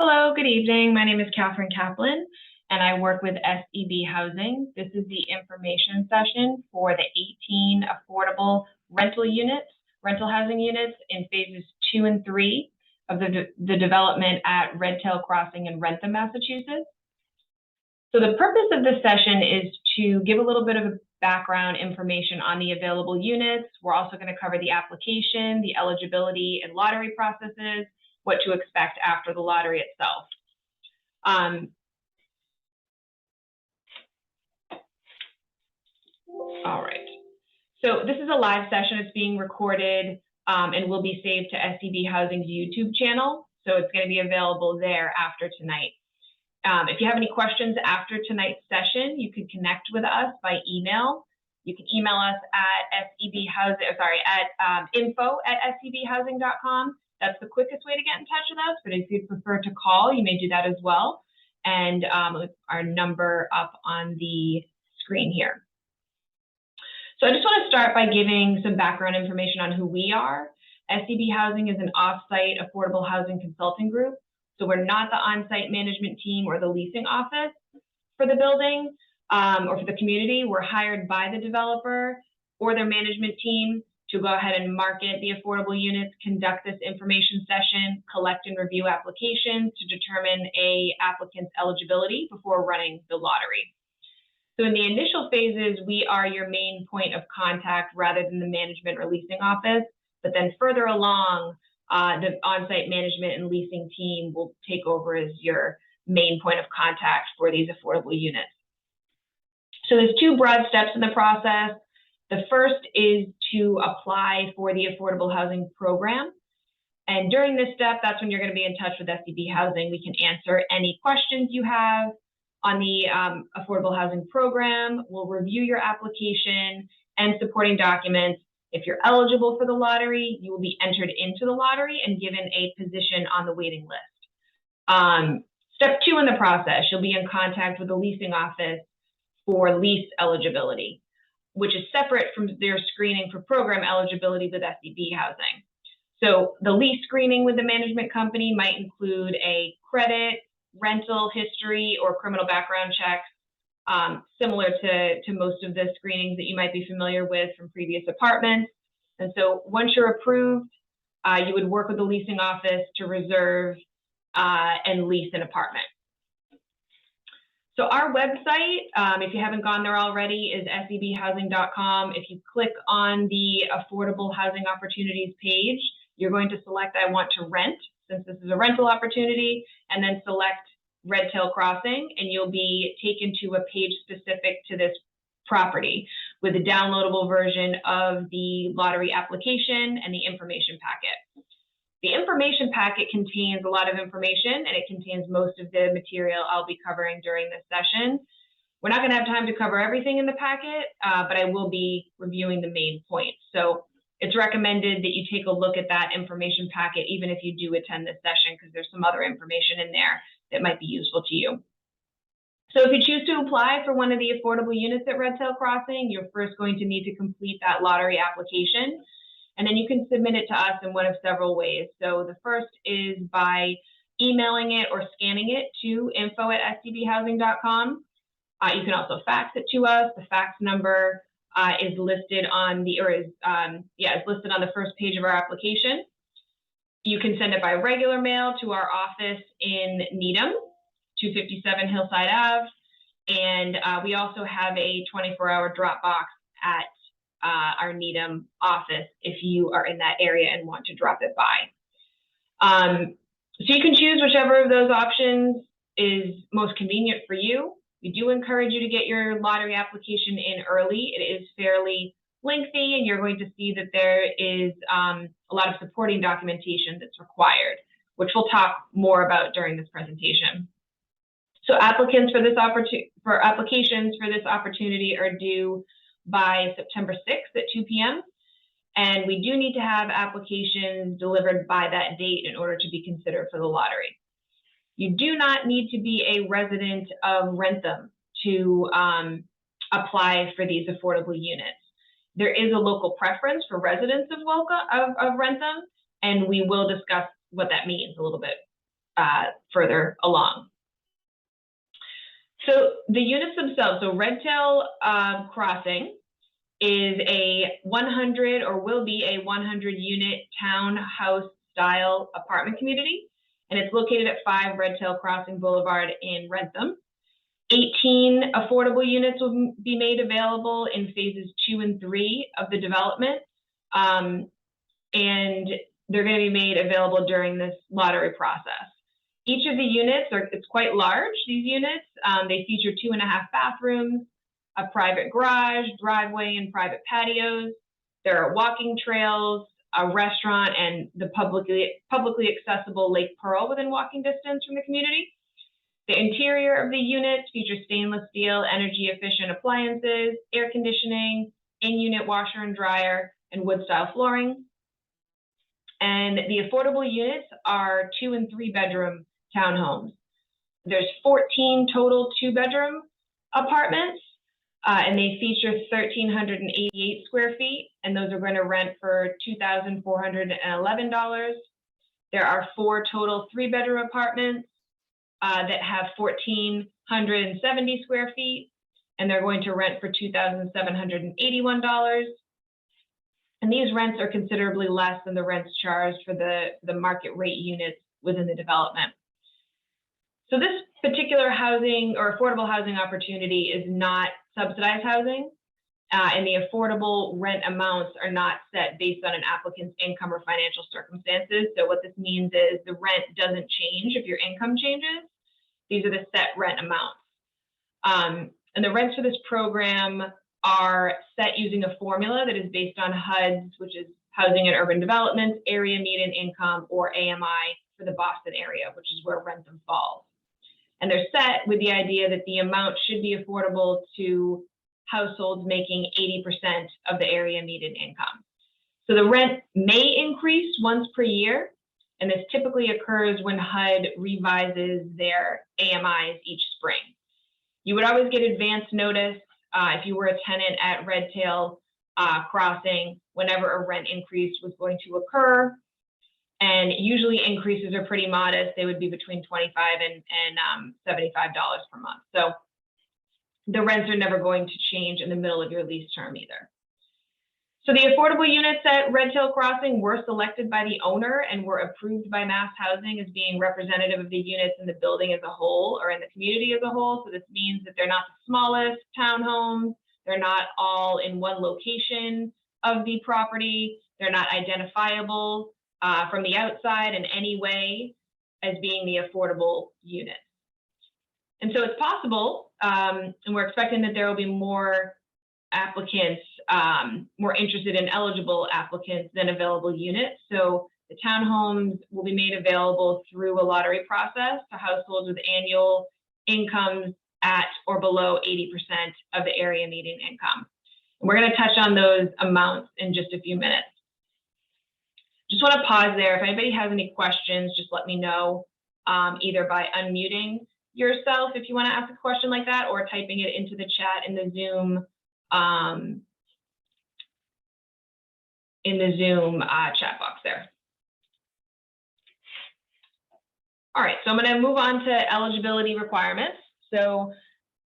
Hello, good evening. My name is Catherine Kaplan, and I work with SEB Housing. This is the information session for the 18 affordable rental housing units in phases 2 and 3 of the development at Redtail Crossing in Wrentham, Massachusetts. So the purpose of this session is to give a little bit of background information on the available units. We're also going to cover the application, the eligibility and lottery processes, what to expect after the lottery itself. All right. So this is a live session. It's being recorded and will be saved to SEB Housing's YouTube channel. So it's going to be available there after tonight. If you have any questions after tonight's session, you can connect with us by email. You can email us at info@sebhousing.com. That's the quickest way to get in touch with us, but if you'd prefer to call, you may do that as well. And our number up on the screen here. So I just want to start by giving some background information on who we are. SEB Housing is an off-site affordable housing consulting group. So we're not the on-site management team or the leasing office for the building or for the community. We're hired by the developer or their management team to go ahead and market the affordable units, conduct this information session, collect and review applications to determine an applicant's eligibility before running the lottery. So in the initial phases, we are your main point of contact rather than the management or leasing office. But then further along, the on-site management and leasing team will take over as your main point of contact for these affordable units. So there's two broad steps in the process. The first is to apply for the affordable housing program. And during this step, that's when you're going to be in touch with SEB Housing. We can answer any questions you have on the affordable housing program. We'll review your application and supporting documents. If you're eligible for the lottery, you will be entered into the lottery and given a position on the waiting list. Step 2 in the process, you'll be in contact with the leasing office for lease eligibility, which is separate from their screening for program eligibility with SEB Housing. So the lease screening with the management company might include a credit, rental history, or criminal background check, similar to most of the screenings that you might be familiar with from previous apartments. And so once you're approved, you would work with the leasing office to reserve and lease an apartment. So our website, if you haven't gone there already, is sebhousing.com. If you click on the Affordable Housing Opportunities page, you're going to select I want to rent, since this is a rental opportunity, and then select Redtail Crossing, and you'll be taken to a page specific to this property with a downloadable version of the lottery application and the information packet. The information packet contains a lot of information, and it contains most of the material I'll be covering during this session. We're not going to have time to cover everything in the packet, but I will be reviewing the main points. So it's recommended that you take a look at that information packet, even if you do attend this session, because there's some other information in there that might be useful to you. So if you choose to apply for one of the affordable units at Redtail Crossing, you're first going to need to complete that lottery application. And then you can submit it to us in one of several ways. So the first is by emailing it or scanning it to info@sebhousing.com. You can also fax it to us. The fax number is listed on the, is listed on the first page of our application. You can send it by regular mail to our office in Needham, 257 Hillside Ave. And we also have a 24-hour drop box at our Needham office if you are in that area and want to drop it by. So you can choose whichever of those options is most convenient for you. We do encourage you to get your lottery application in early. It is fairly lengthy, and you're going to see that there is a lot of supporting documentation that's required, which we'll talk more about during this presentation. So applications for this opportunity are due by September 6th at 2 p.m. And we do need to have applications delivered by that date in order to be considered for the lottery. You do not need to be a resident of Wrentham to apply for these affordable units. There is a local preference for residents of Wrentham, and we will discuss what that means a little bit. further along. So the units themselves, so Redtail Crossing is a 100 or will be a 100 unit townhouse style apartment community. And it's located at 5 Redtail Crossing Boulevard in Wrentham. 18 affordable units will be made available in phases 2 and 3 of the development. And they're going to be made available during this lottery process. Each of the units it's quite large, these units. They feature 2.5 bathrooms, a private garage, driveway, and private patios. There are walking trails, a restaurant, and the publicly accessible Lake Pearl within walking distance from the community. The interior of the units features stainless steel, energy-efficient appliances, air conditioning, in-unit washer and dryer, and wood-style flooring. And the affordable units are 2- and 3-bedroom townhomes. There's 14 total 2-bedroom apartments, and they feature 1,388 square feet, and those are going to rent for $2,411. There are 4 total 3-bedroom apartments that have 1,470 square feet, and they're going to rent for $2,781. And these rents are considerably less than the rents charged for the market rate units within the development. So this particular housing or affordable housing opportunity is not subsidized housing, and the affordable rent amounts are not set based on an applicant's income or financial circumstances. So what this means is the rent doesn't change if your income changes. These are the set rent amounts. And the rents for this program are set using a formula that is based on HUD's, which is Housing and Urban Development's area median income, or AMI for the Boston area, which is where Wrentham falls. And they're set with the idea that the amount should be affordable to households making 80% of the area median income. So the rent may increase once per year, and this typically occurs when HUD revises their AMIs each spring. You would always get advance notice if you were a tenant at Redtail Crossing whenever a rent increase was going to occur. And usually increases are pretty modest. They would be between $25 and $75 per month. So the rents are never going to change in the middle of your lease term either. So the affordable units at Redtail Crossing were selected by the owner and were approved by Mass Housing as being representative of the units in the building as a whole or in the community as a whole. So this means that they're not the smallest townhomes. They're not all in one location of the property. They're not identifiable from the outside in any way as being the affordable unit. And so it's possible, and we're expecting that there will be more applicants, more interested in eligible applicants than available units. So the townhomes will be made available through a lottery process to households with annual incomes at or below 80% of the area median income. And we're going to touch on those amounts in just a few minutes. Just want to pause there. If anybody has any questions, just let me know, either by unmuting yourself if you want to ask a question like that, or typing it into the chat in the Zoom chat box there. All right, so I'm going to move on to eligibility requirements. So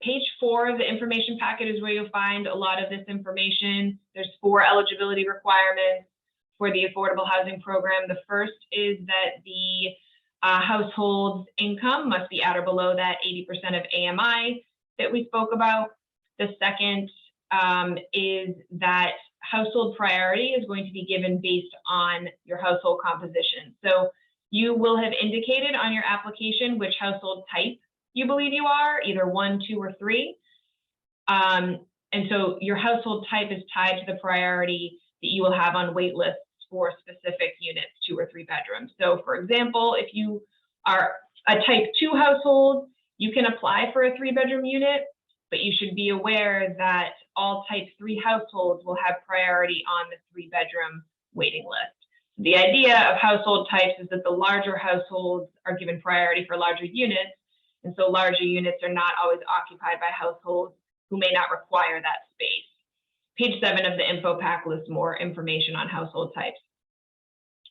page 4 of the information packet is where you'll find a lot of this information. There's 4 eligibility requirements for the affordable housing program. The first is that the household's income must be at or below that 80% of AMI that we spoke about. The second is that household priority is going to be given based on your household composition. So you will have indicated on your application which household type you believe you are, either 1, 2, or 3. And so your household type is tied to the priority that you will have on wait lists for specific units, 2 or 3 bedrooms. So for example, if you are a type 2 household, you can apply for a 3-bedroom unit, but you should be aware that all type 3 households will have priority on the 3-bedroom waiting list. The idea of household types is that the larger households are given priority for larger units, and so larger units are not always occupied by households who may not require that space. Page 7 of the info pack lists more information on household types.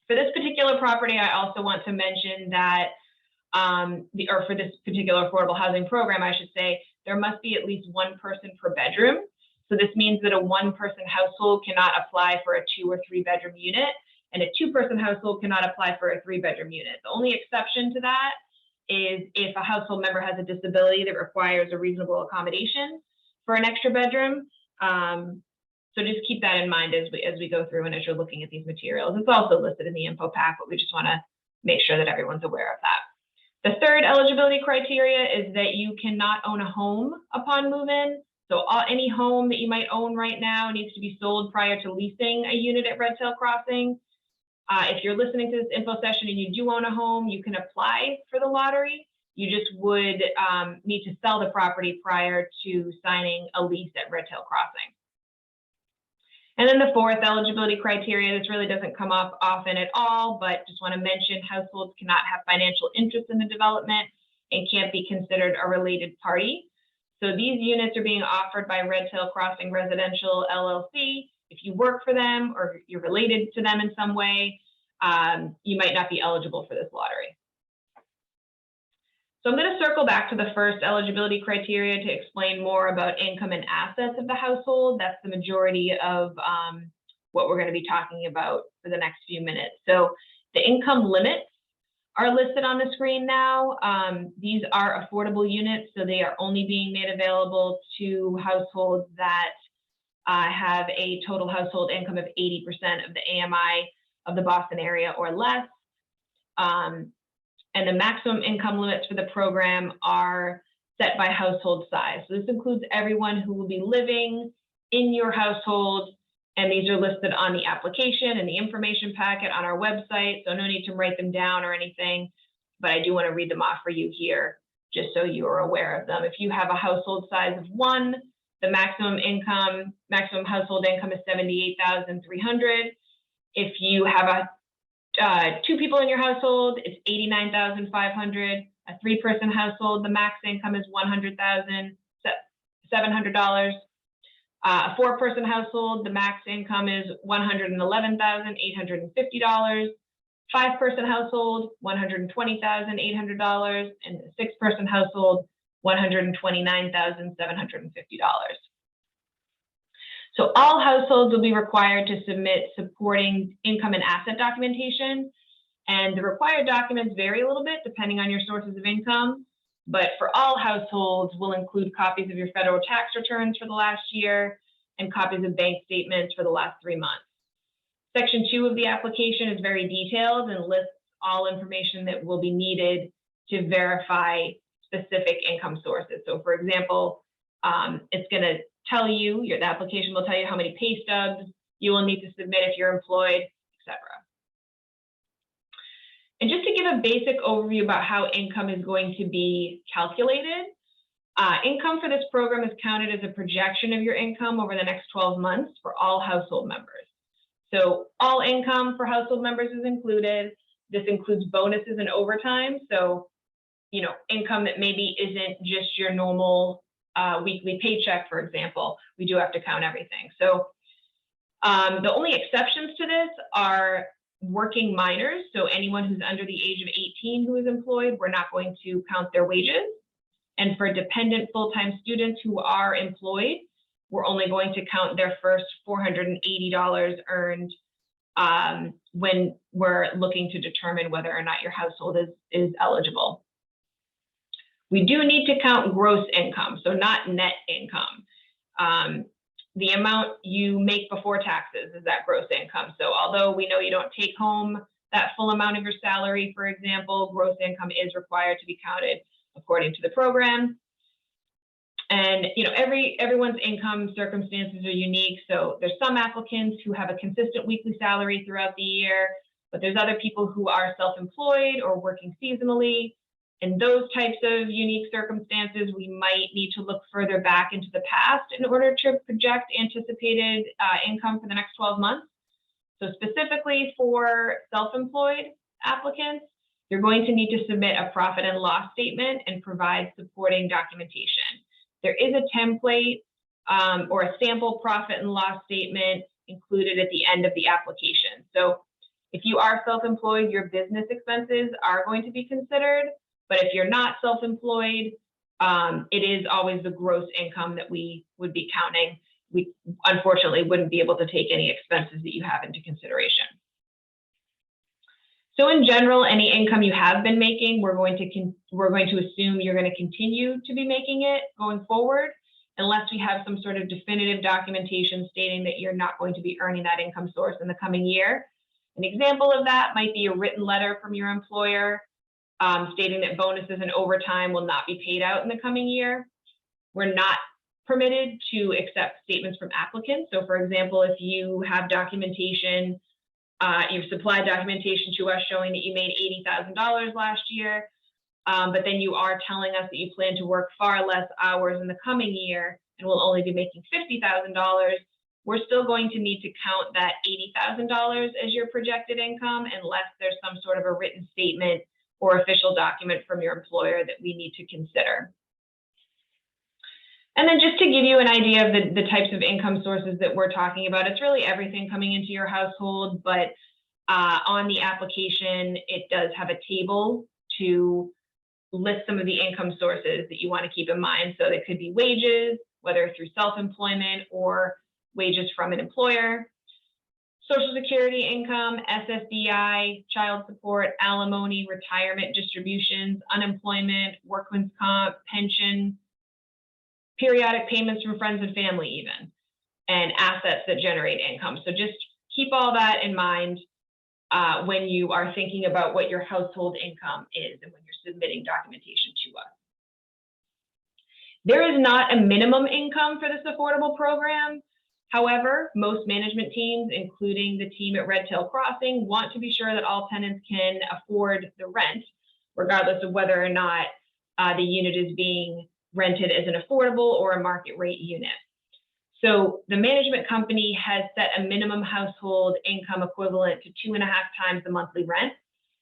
For this particular property, I also want to mention that or for this particular affordable housing program, I should say, there must be at least one person per bedroom. So this means that a one-person household cannot apply for a 2 or 3 bedroom unit, and a 2-person household cannot apply for a 3-bedroom unit. The only exception to that is if a household member has a disability that requires a reasonable accommodation for an extra bedroom. So just keep that in mind as we go through and as you're looking at these materials. It's also listed in the info pack, but we just want to make sure that everyone's aware of that. The third eligibility criteria is that you cannot own a home upon move-in. So any home that you might own right now needs to be sold prior to leasing a unit at Redtail Crossing. If you're listening to this info session and you do own a home, you can apply for the lottery. You just would need to sell the property prior to signing a lease at Redtail Crossing. And then the fourth eligibility criteria, this really doesn't come up often at all, but just want to mention households cannot have financial interest in the development and can't be considered a related party. So these units are being offered by Redtail Crossing Residential LLC. If you work for them or you're related to them in some way, you might not be eligible for this lottery. So I'm going to circle back to the first eligibility criteria to explain more about income and assets of the household. That's the majority of what we're going to be talking about for the next few minutes. So the income limits are listed on the screen now. These are affordable units, so they are only being made available to households that have a total household income of 80% of the AMI of the Boston area or less. And the maximum income limits for the program are set by household size. So this includes everyone who will be living in your household, and these are listed on the application and the information packet on our website, so no need to write them down or anything, but I do want to read them off for you here, just so you are aware of them. If you have a household size of 1, the maximum household income is $78,300. If you have 2 people in your household, it's $89,500. A 3-person household, the max income is $100,700. A 4-person household, the max income is $111,850. 5-person household, $120,800, and a 6-person household, $129,750. So all households will be required to submit supporting income and asset documentation, and the required documents vary a little bit depending on your sources of income, but for all households will include copies of your federal tax returns for the last year and copies of bank statements for the last 3 months. Section 2 of the application is very detailed and lists all information that will be needed to verify specific income sources. So for example, it's going to tell you, the application will tell you how many pay stubs you will need to submit if you're employed, etc. And just to give a basic overview about how income is going to be calculated, income for this program is counted as a projection of your income over the next 12 months for all household members. So all income for household members is included. This includes bonuses and overtime. So, income that maybe isn't just your normal weekly paycheck, for example. We do have to count everything. So the only exceptions to this are working minors. So anyone who's under the age of 18 who is employed, we're not going to count their wages. And for dependent full-time students who are employed, we're only going to count their first $480 earned when we're looking to determine whether or not your household is eligible. We do need to count gross income, so not net income. The amount you make before taxes is that gross income. So although we know you don't take home that full amount of your salary, for example, gross income is required to be counted according to the program. And everyone's income circumstances are unique. So there's some applicants who have a consistent weekly salary throughout the year, but there's other people who are self-employed or working seasonally. In those types of unique circumstances, we might need to look further back into the past in order to project anticipated income for the next 12 months. So specifically for self-employed applicants, you're going to need to submit a profit and loss statement and provide supporting documentation. There is a template or a sample profit and loss statement included at the end of the application. So if you are self-employed, your business expenses are going to be considered, But if you're not self-employed, it is always the gross income that we would be counting. We unfortunately wouldn't be able to take any expenses that you have into consideration. So in general, any income you have been making, we're going to assume you're going to continue to be making it going forward, unless we have some sort of definitive documentation stating that you're not going to be earning that income source in the coming year. An example of that might be a written letter from your employer stating that bonuses and overtime will not be paid out in the coming year. We're not permitted to accept statements from applicants. So for example, if you have documentation, you've supplied documentation to us showing that you made $80,000 last year, but then you are telling us that you plan to work far less hours in the coming year and will only be making $50,000, we're still going to need to count that $80,000 as your projected income unless there's some sort of a written statement or official document from your employer that we need to consider. And then just to give you an idea of the types of income sources that we're talking about, it's really everything coming into your household, but on the application, it does have a table to list some of the income sources that you want to keep in mind. So it could be wages, whether through self-employment or wages from an employer, Social Security income, SSDI, child support, alimony, retirement distributions, unemployment, workman's comp, pension, periodic payments from friends and family even, and assets that generate income. So just keep all that in mind when you are thinking about what your household income is and when you're submitting documentation to us. There is not a minimum income for this affordable program. However, most management teams, including the team at Redtail Crossing, want to be sure that all tenants can afford the rent, regardless of whether or not the unit is being rented as an affordable or a market rate unit. So the management company has set a minimum household income equivalent to 2.5 times the monthly rent.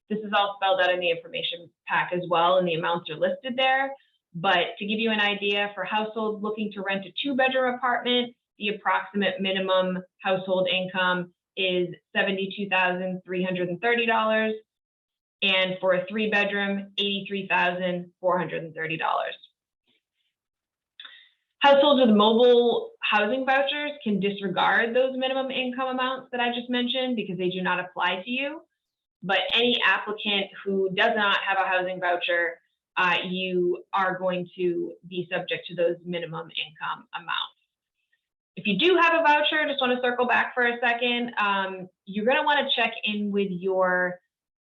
This is all spelled out in the information pack as well, and the amounts are listed there. But to give you an idea, for households looking to rent a 2-bedroom apartment, the approximate minimum household income is $72,330, and for a 3-bedroom, $83,430. Households with mobile housing vouchers can disregard those minimum income amounts that I just mentioned because they do not apply to you. But any applicant who does not have a housing voucher, you are going to be subject to those minimum income amounts. If you do have a voucher, just want to circle back for a second, you're going to want to check in with your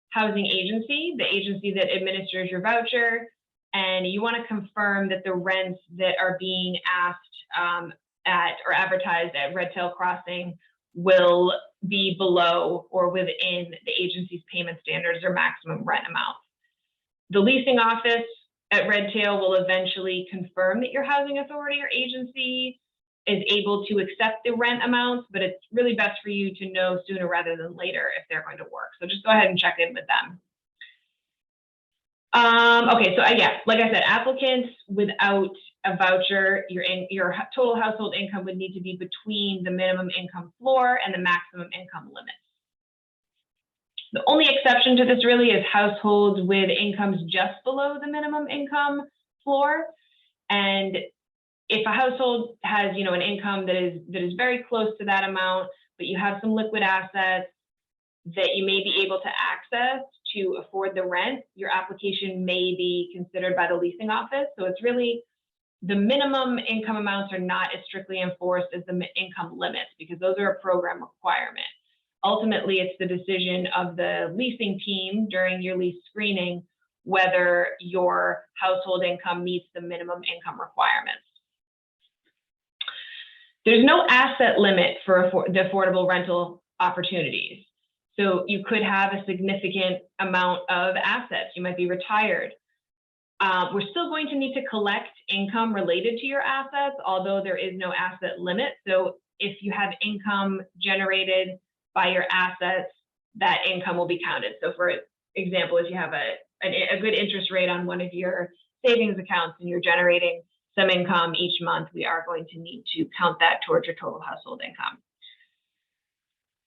housing agency, the agency that administers your voucher, and you want to confirm that the rents that are being asked at or advertised at Redtail Crossing will be below or within the agency's payment standards or maximum rent amounts. The leasing office at Redtail will eventually confirm that your housing authority or agency is able to accept the rent amounts, but it's really best for you to know sooner rather than later if they're going to work. So just go ahead and check in with them. Okay, so yeah, like I said, applicants without a voucher, your total household income would need to be between the minimum income floor and the maximum income limits. The only exception to this really is households with incomes just below the minimum income floor. And if a household has, an income that is very close to that amount, but you have some liquid assets that you may be able to access to afford the rent, your application may be considered by the leasing office. So it's really, the minimum income amounts are not as strictly enforced as the income limits because those are a program requirement. Ultimately, it's the decision of the leasing team during your lease screening whether your household income meets the minimum income requirements. There's no asset limit for the affordable rental opportunities. So you could have a significant amount of assets. You might be retired. We're still going to need to collect income related to your assets, although there is no asset limit. So if you have income generated by your assets, that income will be counted. So for example, if you have a good interest rate on one of your savings accounts and you're generating some income each month, we are going to need to count that towards your total household income.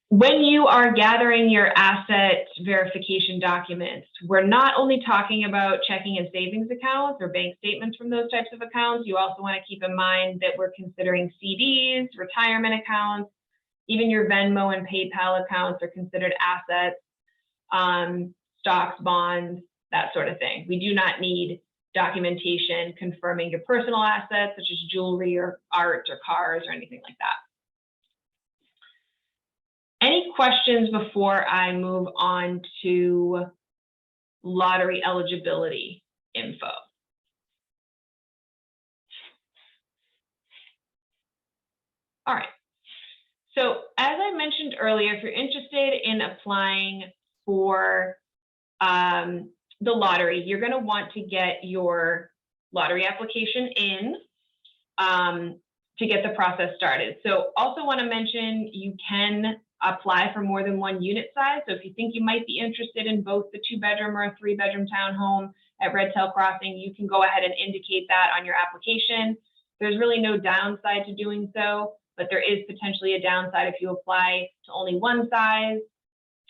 When you are gathering your asset verification documents, we're not only talking about checking and savings accounts or bank statements from those types of accounts. You also want to keep in mind that we're considering CDs, retirement accounts, even your Venmo and PayPal accounts are considered assets, stocks, bonds, that sort of thing. We do not need documentation confirming your personal assets, such as jewelry or art or cars or anything like that. Any questions before I move on to lottery eligibility info? All right. So as I mentioned earlier, if you're interested in applying for the lottery, you're going to want to get your lottery application in to get the process started. So also want to mention you can apply for more than one unit size. So if you think you might be interested in both the 2-bedroom or a 3-bedroom townhome at Redtail Crossing, you can go ahead and indicate that on your application. There's really no downside to doing so, but there is potentially a downside if you apply to only one size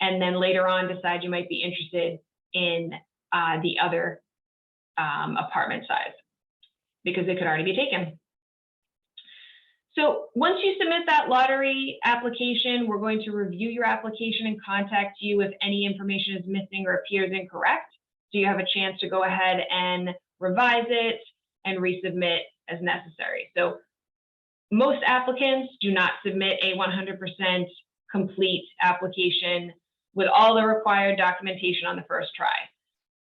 and then later on decide you might be interested in the other apartment size because it could already be taken. So once you submit that lottery application, we're going to review your application and contact you if any information is missing or appears incorrect. So you have a chance to go ahead and revise it and resubmit as necessary. So most applicants do not submit a 100% complete application with all the required documentation on the first try.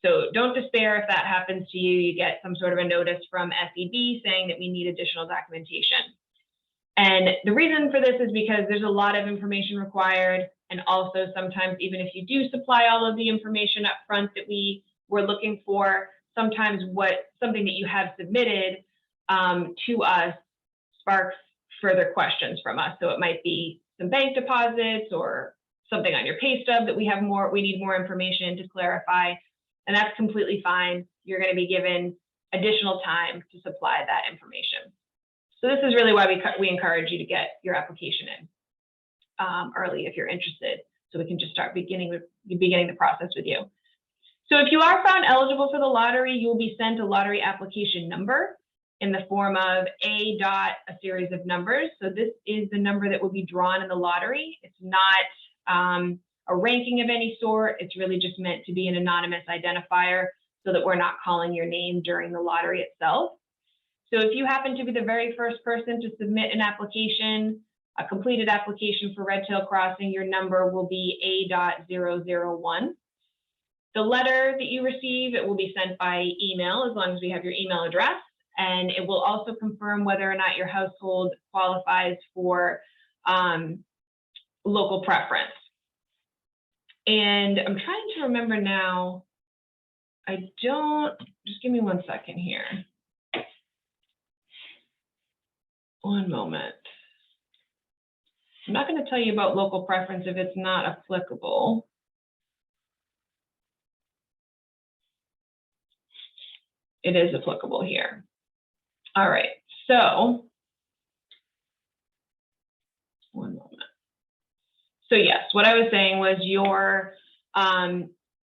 So don't despair if that happens to you. You get some sort of a notice from SEB saying that we need additional documentation. And the reason for this is because there's a lot of information required. And also sometimes even if you do supply all of the information up front that we were looking for, sometimes something that you have submitted to us sparks further questions from us. So it might be some bank deposits or something on your pay stub that we need more information to clarify. And that's completely fine. You're going to be given additional time to supply that information. So this is really why we encourage you to get your application in early if you're interested, so we can just start beginning the process with you. So if you are found eligible for the lottery, you will be sent a lottery application number in the form of a series of numbers. So this is the number that will be drawn in the lottery. It's not a ranking of any sort. It's really just meant to be an anonymous identifier so that we're not calling your name during the lottery itself. So if you happen to be the very first person to submit an application, a completed application for Redtail Crossing, your number will be A.001. The letter that you receive, it will be sent by email as long as we have your email address. And it will also confirm whether or not your household qualifies for local preference. And I'm trying to remember now, just give me 1 second here. One moment. I'm not going to tell you about local preference if it's not applicable. It is applicable here. All right, so one moment. So yes, what I was saying was your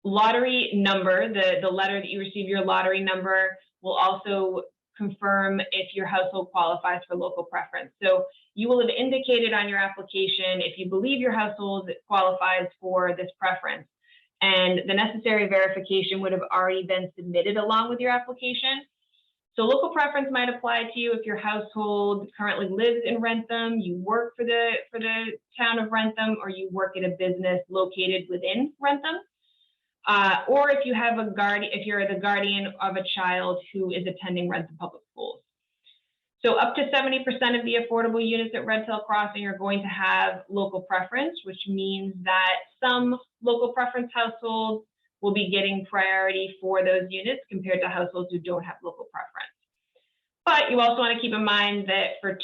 lottery number, the letter that you receive, your lottery number will also confirm if your household qualifies for local preference. So you will have indicated on your application if you believe your household qualifies for this preference, and the necessary verification would have already been submitted along with your application. So local preference might apply to you if your household currently lives in Wrentham, you work for the town of Wrentham, or you work at a business located within Wrentham. Or if you have if you're the guardian of a child who is attending Wrentham Public Schools. So up to 70% of the affordable units at Redtail Crossing are going to have local preference, which means that some local preference households will be getting priority for those units compared to households who don't have local preference. But you also want to keep in mind that for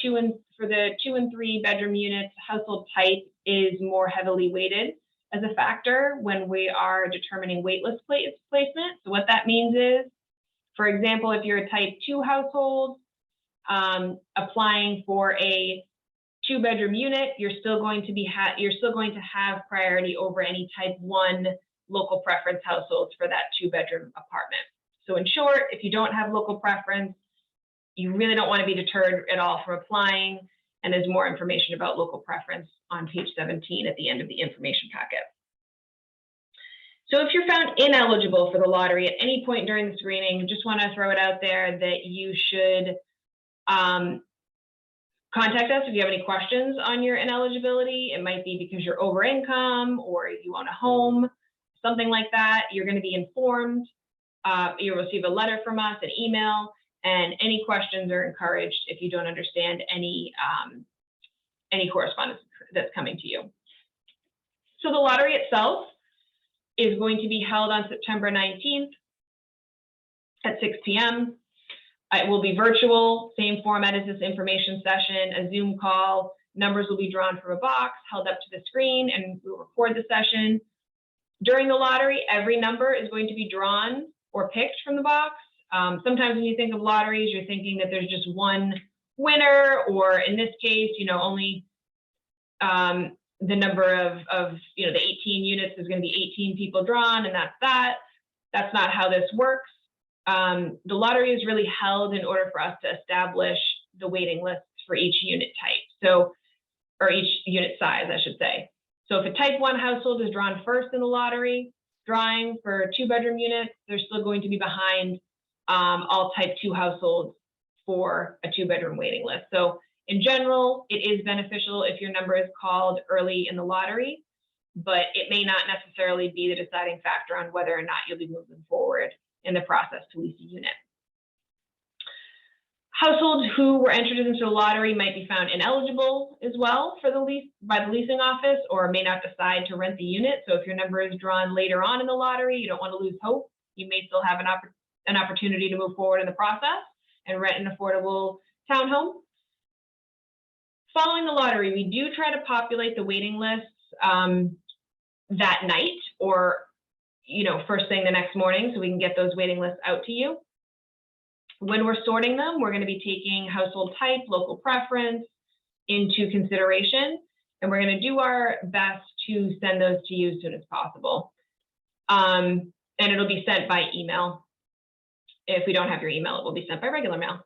the 2 and 3 bedroom units, household type is more heavily weighted as a factor when we are determining waitlist placement. So what that means is, for example, if you're a type 2 household, applying for a 2-bedroom unit, you're still going to have priority over any type 1 local preference households for that 2-bedroom apartment. So in short, if you don't have local preference, you really don't want to be deterred at all from applying, and there's more information about local preference on page 17 at the end of the information packet. So if you're found ineligible for the lottery at any point during the screening, just want to throw it out there that you should contact us if you have any questions on your ineligibility. It might be because you're over income or you own a home, something like that. You're going to be informed. You'll receive a letter from us, an email, and any questions are encouraged if you don't understand any correspondence that's coming to you. So the lottery itself is going to be held on September 19th at 6 p.m. It will be virtual, same format as this information session, a Zoom call. Numbers will be drawn from a box, held up to the screen, and we'll record the session. During the lottery, every number is going to be drawn or picked from the box. Sometimes when you think of lotteries, you're thinking that there's just one winner, or in this case, only the number of the 18 units is going to be 18 people drawn, and that's that. That's not how this works. The lottery is really held in order for us to establish the waiting lists for each unit type, or each unit size, I should say. So if a type 1 household is drawn first in the lottery drawing for 2-bedroom units, they're still going to be behind all type 2 households for a 2-bedroom waiting list. So in general, it is beneficial if your number is called early in the lottery, but it may not necessarily be the deciding factor on whether or not you'll be moving forward in the process to lease a unit. Households who were entered into the lottery might be found ineligible as well for the lease by the leasing office, or may not decide to rent the unit. So if your number is drawn later on in the lottery, you don't want to lose hope. You may still have an opportunity to move forward in the process and rent an affordable townhome. Following the lottery, we do try to populate the waiting lists that night, or first thing the next morning, so we can get those waiting lists out to you. When we're sorting them, we're going to be taking household type, local preference into consideration, and we're going to do our best to send those to you as soon as possible. And it'll be sent by email. If we don't have your email, it will be sent by regular mail.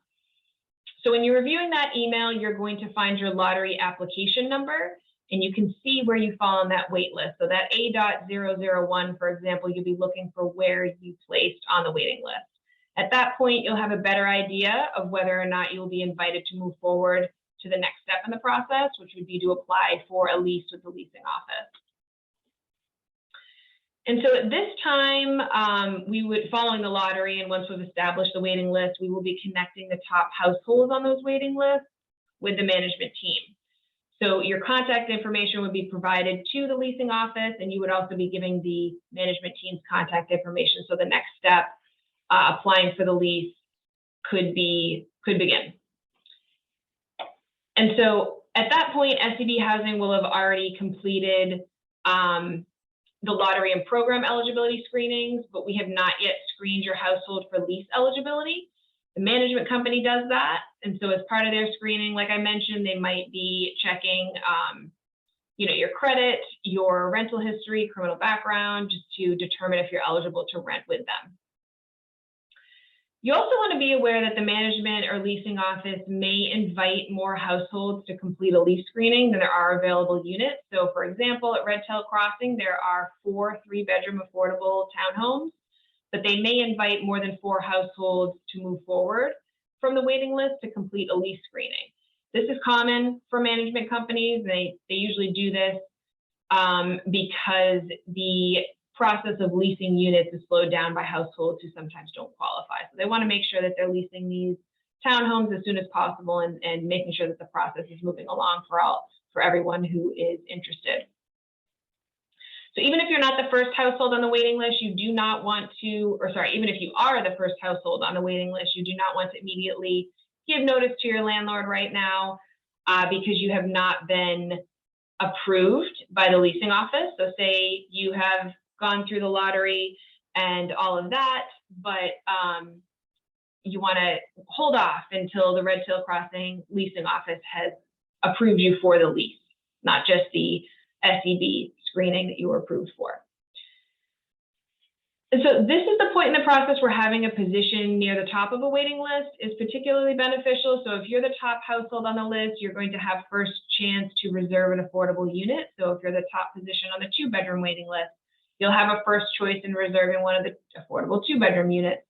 So when you're reviewing that email, you're going to find your lottery application number, and you can see where you fall on that wait list. So that A.001, for example, you'll be looking for where you placed on the waiting list. At that point, you'll have a better idea of whether or not you'll be invited to move forward to the next step in the process, which would be to apply for a lease with the leasing office. And so at this time, following the lottery, and once we've established the waiting list, we will be connecting the top households on those waiting lists with the management team. So your contact information would be provided to the leasing office, and you would also be giving the management team's contact information. So the next step, applying for the lease, could begin. And so at that point, SCB Housing will have already completed the lottery and program eligibility screenings, but we have not yet screened your household for lease eligibility. The management company does that, and so as part of their screening, like I mentioned, they might be checking, your credit, your rental history, criminal background, just to determine if you're eligible to rent with them. You also want to be aware that the management or leasing office may invite more households to complete a lease screening than there are available units. So for example, at Redtail Crossing, there are 4 3-bedroom affordable townhomes, but they may invite more than 4 households to move forward from the waiting list to complete a lease screening. This is common for management companies. They usually do this because the process of leasing units is slowed down by households who sometimes don't qualify. So they want to make sure that they're leasing these townhomes as soon as possible, and making sure that the process is moving along for everyone who is interested. So even if you're not the first household on the waiting list, you do not want to, even if you are the first household on the waiting list, you do not want to immediately give notice to your landlord right now because you have not been approved by the leasing office. So say you have gone through the lottery and all of that, but you want to hold off until the Redtail Crossing leasing office has approved you for the lease, not just the SEB screening that you were approved for. And so this is the point in the process where having a position near the top of a waiting list is particularly beneficial. So if you're the top household on the list, you're going to have first chance to reserve an affordable unit. So if you're the top position on the 2-bedroom waiting list, you'll have a first choice in reserving one of the affordable 2-bedroom units.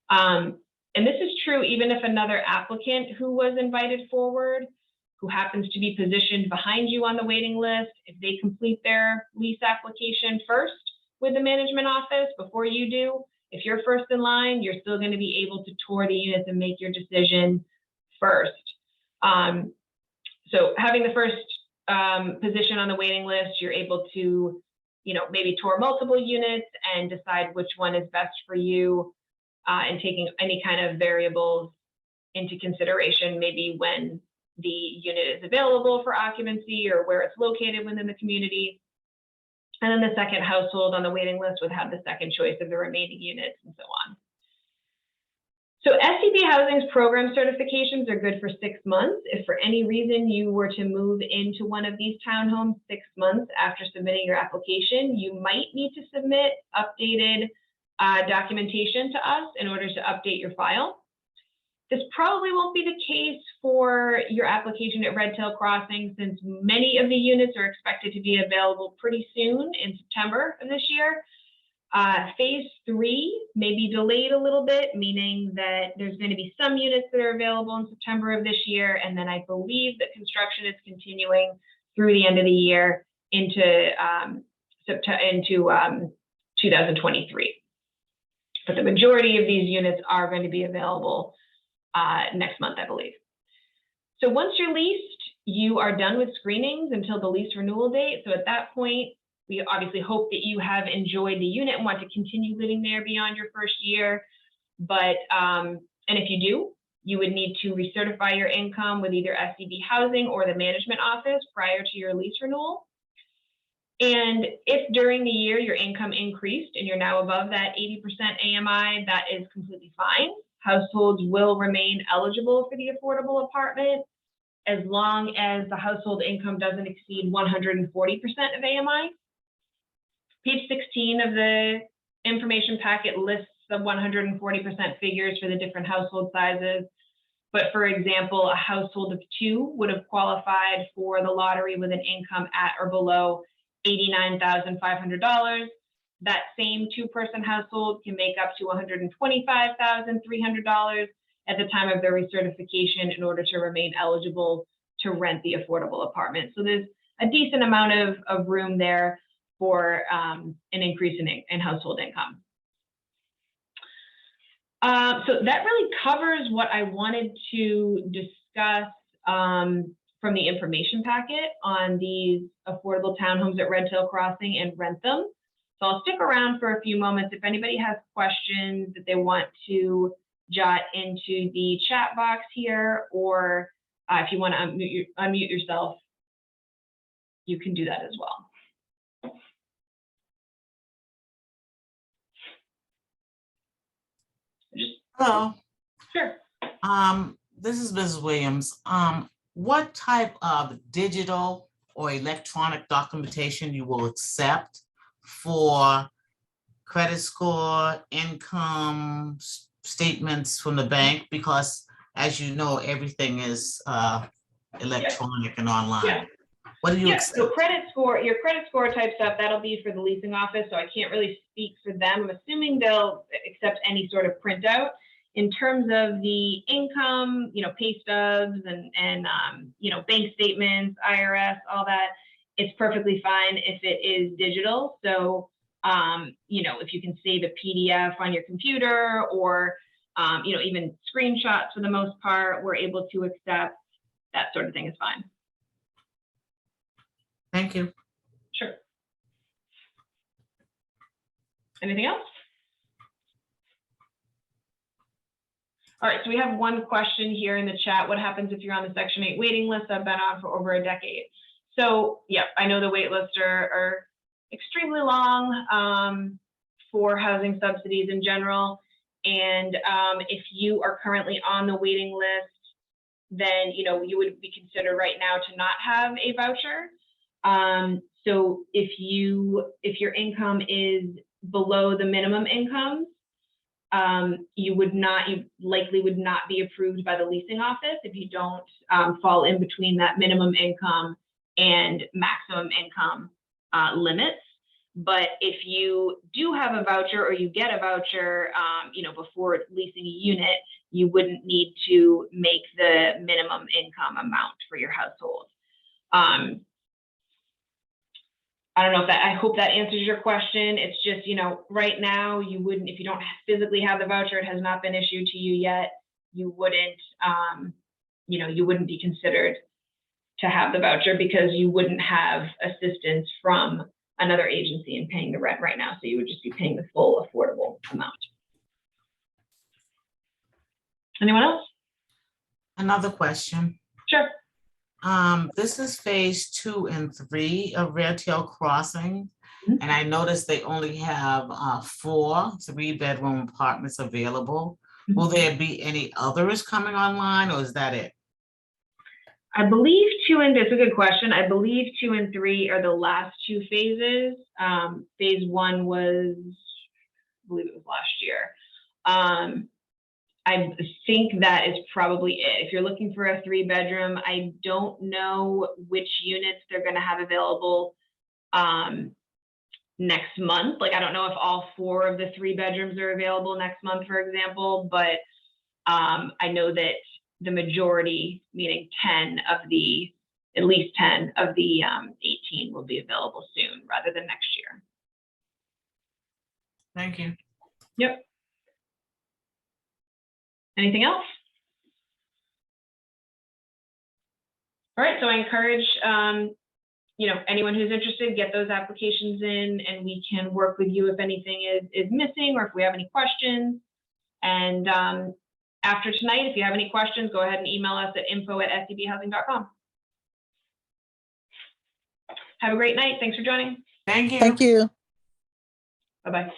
And this is true even if another applicant who was invited forward, who happens to be positioned behind you on the waiting list, if they complete their lease application first with the management office before you do, if you're first in line, you're still going to be able to tour the units and make your decision first. So having the first position on the waiting list, you're able to, maybe tour multiple units and decide which one is best for you, and taking any kind of variables into consideration, maybe when the unit is available for occupancy or where it's located within the community. And then the second household on the waiting list would have the second choice of the remaining units and so on. So SCB Housing's program certifications are good for 6 months. If for any reason you were to move into one of these townhomes 6 months after submitting your application, you might need to submit updated documentation to us in order to update your file. This probably won't be the case for your application at Redtail Crossing, since many of the units are expected to be available pretty soon in September of this year. Phase 3 may be delayed a little bit, meaning that there's going to be some units that are available in September of this year, and then I believe that construction is continuing through the end of the year into 2023. But the majority of these units are going to be available next month, I believe. So once you're leased, you are done with screenings until the lease renewal date. So at that point, we obviously hope that you have enjoyed the unit and want to continue living there beyond your first year. But, and if you do, you would need to recertify your income with either SCB Housing or the management office prior to your lease renewal. And if during the year your income increased and you're now above that 80% AMI, that is completely fine. Households will remain eligible for the affordable apartment as long as the household income doesn't exceed 140% of AMI. Page 16 of the information packet lists the 140% figures for the different household sizes. But for example, a household of 2 would have qualified for the lottery with an income at or below $89,500. That same 2-person household can make up to $125,300 at the time of their recertification in order to remain eligible to rent the affordable apartment. So there's a decent amount of room there for an increase in household income. So that really covers what I wanted to discuss from the information packet on these affordable townhomes at Redtail Crossing and Wrentham. So I'll stick around for a few moments. If anybody has questions that they want to jot into the chat box here, or if you want to unmute yourself, you can do that as well. Hello. Sure. This is Mrs. Williams. What type of digital or electronic documentation you will accept for credit score, income statements from the bank? Because as you know, everything is electronic and online. Yeah. What do you accept? So your credit score type stuff, that'll be for the leasing office, so I can't really speak for them. I'm assuming they'll accept any sort of printout. In terms of the income, pay stubs and bank statements, IRS, all that, it's perfectly fine if it is digital. So, if you can save a PDF on your computer or, even screenshots for the most part, we're able to accept. That sort of thing is fine. Thank you. Sure. Anything else? All right, so we have one question here in the chat. What happens if you're on the Section 8 waiting list? I've been on for over a decade. So yeah, I know the wait lists are extremely long for housing subsidies in general. And if you are currently on the waiting list, then, you know, you would be considered right now to not have a voucher. So if your income is below the minimum income, you likely would not be approved by the leasing office if you don't fall in between that minimum income and maximum income limits. But if you do have a voucher or you get a voucher, you know, before leasing a unit, you wouldn't need to make the minimum income amount for your household. I don't know if that, I hope that answers your question. It's just, you know, right now you wouldn't, if you don't physically have the voucher, it has not been issued to you yet, you wouldn't, you know, you wouldn't be considered to have the voucher because you wouldn't have assistance from another agency in paying the rent right now. So you would just be paying the full affordable amount. Anyone else? Another question. Sure. This is phase 2 and 3 of Redtail Crossing. Mhm. And I noticed they only have 4 3-bedroom apartments available. Mhm. Will there be any others coming online, or is that it? I believe 2 and it's a good question. I believe 2 and 3 are the last 2 phases. Phase 1 was, I believe it was last year. I think that is probably it. If you're looking for a 3-bedroom, I don't know which units they're going to have available next month. Like, I don't know if all 4 of the 3 bedrooms are available next month, for example, but I know that the majority, meaning at least 10 of the 18 will be available soon rather than next year. Thank you. Yep. Anything else? All right, so I encourage, you know, anyone who's interested, get those applications in and we can work with you if anything is missing or if we have any questions. And after tonight, if you have any questions, go ahead and email us at info@sdbhousing.com. Have a great night. Thanks for joining. Thank you. Thank you. Bye-bye.